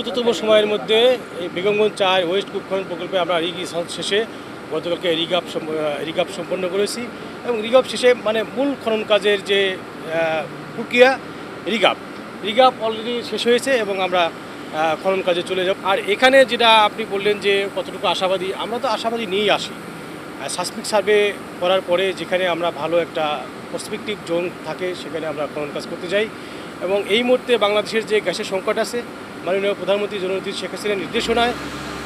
দ্রুততম সময়ের মধ্যে এই বেগমগঞ্জ 4 ওয়েস্ট কূপ খনন প্রকল্পে আমরা রিগ শেষে গতকালকে রিগাপ সম্পন্ন করেছি এবং রিগাপ শেষে মানে মূল খনন কাজের যে প্রক্রিয়া রিগাপ অলরেডি শেষ হয়েছে এবং আমরা খনন কাজে চলে যাব। আর এখানে যেটা আপনি বললেন যে কতটুকু আশাবাদী, আমরা তো আশাবাদী নিয়েই আসি। সাসমিক সার্ভে করার পরে যেখানে আমরা ভালো একটা পার্সপেক্টিভ জোন থাকে সেখানে আমরা খনন কাজ করতে যাই এবং এই মুহূর্তে বাংলাদেশের যে গ্যাসের সংকট আছে, মাননীয় প্রধানমন্ত্রী জননেত্রী শেখ হাসিনার নির্দেশনায়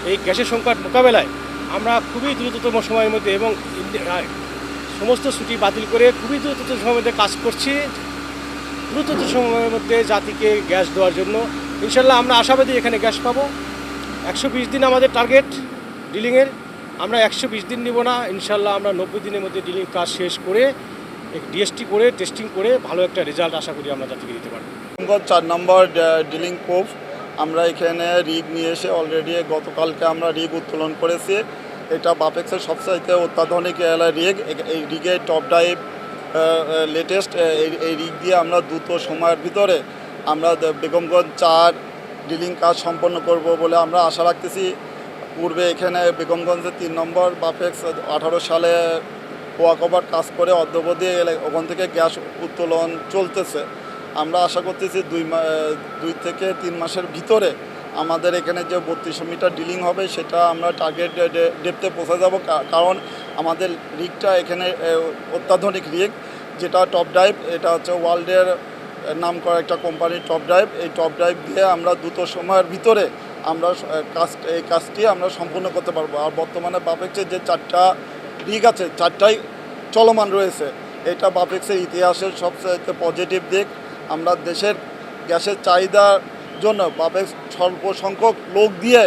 এই গ্যাসের সংকট মোকাবেলায় আমরা খুবই দ্রুততম সময়ের মধ্যে এবং সমস্ত ছুটি বাতিল করে খুবই দ্রুততম সময়ের মধ্যে কাজ করছি, দ্রুততম সময়ের মধ্যে জাতিকে গ্যাস দেওয়ার জন্য। ইনশাল্লাহ আমরা আশাবাদী এখানে গ্যাস পাবো। 120 দিন আমাদের টার্গেট ডিলিংয়ের, আমরা 120 দিন নিব না, ইনশাল্লাহ আমরা 90 দিনের মধ্যে ডিলিং কাজ শেষ করে ডিএসটি করে টেস্টিং করে ভালো একটা রেজাল্ট আশা করি আমরা জাতিকে দিতে পারবো। 4 নম্বর ডিলিং কোভ আমরা এখানে রিগ নিয়ে এসে অলরেডি গতকালকে আমরা রিগ উত্তোলন করেছি। এটা বাপেক্সের সবচাইতে অত্যাধুনিক রিগ। এই রিগের টপ ড্রাইভ লেটেস্ট। এই রিগ দিয়ে আমরা দ্রুত সময়ের ভিতরে আমরা বেগমগঞ্জ 4 ডিলিং কাজ সম্পন্ন করব বলে আমরা আশা রাখতেছি। পূর্বে এখানে বেগমগঞ্জের 3 নম্বর বাপেক্স 18 সালে পোয়া কভার কাজ করে অদ্যাবধি ওখান থেকে গ্যাস উত্তোলন চলতেছে। আমরা আশা করতেছি 2 থেকে 3 মাসের ভিতরে আমাদের এখানে যে 3200 মিটার ডিলিং হবে সেটা আমরা টার্গেট ডেপথে পৌঁছে যাব। কারণ আমাদের রিগটা এখানে অত্যাধুনিক রিগ, যেটা টপ ড্রাইভ। এটা হচ্ছে ওয়ার্ল্ডের নাম করা একটা কোম্পানির টপ ড্রাইভ। এই টপ ড্রাইভ দিয়ে আমরা দ্রুত সময়ের ভিতরে আমরা এই কাজটি আমরা সম্পূর্ণ করতে পারবো। আর বর্তমানে বাপেক্সের যে 4টা রিগ আছে 4টাই চলমান রয়েছে। এটা বাপেক্সের ইতিহাসের সবচেয়ে পজিটিভ দিক। আমরা দেশের গ্যাসের চাহিদার জন্য বাপেক্স স্বল্প সংখ্যক লোক দিয়ে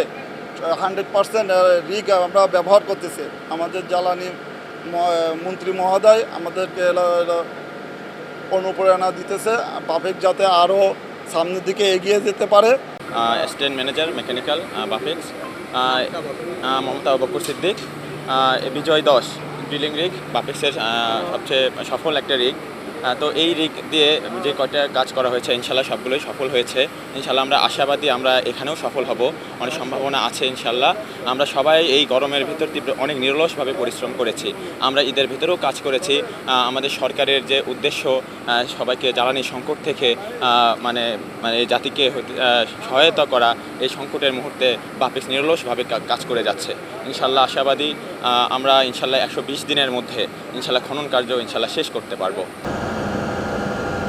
100% রিগ আমরা ব্যবহার করতেছি। আমাদের জ্বালানি মন্ত্রী মহোদয় আমাদেরকে অনুপ্রেরণা দিতেছে বাপেক্স যাতে আরও সামনের দিকে এগিয়ে যেতে পারে। Assistant manager mechanical BAPEX Mamata Bakar Siddique. Bijoy 10 drilling rig বাপেক্সের সবচেয়ে সফল একটা রিগ। তো এই রিগ দিয়ে যে কয়টা কাজ করা হয়েছে ইনশাল্লাহ সবগুলোই সফল হয়েছে। ইনশাল্লাহ আমরা আশাবাদী আমরা এখানেও সফল হব, অনেক সম্ভাবনা আছে ইনশাল্লাহ। আমরা সবাই এই গরমের ভিতর অনেক নিরলসভাবে পরিশ্রম করেছি। আমরা ঈদের ভিতরেও কাজ করেছি। আমাদের সরকারের যে উদ্দেশ্য সবাইকে জ্বালানি সংকট থেকে মানে জাতিকে সহায়তা করা, এই সংকটের মুহূর্তে বাপেক্স নিরলসভাবে কাজ করে যাচ্ছে। ইনশাল্লাহ আশাবাদী আমরা ইনশাল্লাহ 120 দিনের মধ্যে ইনশাল্লাহ খনন কার্য ইনশাল্লাহ শেষ করতে পারবো।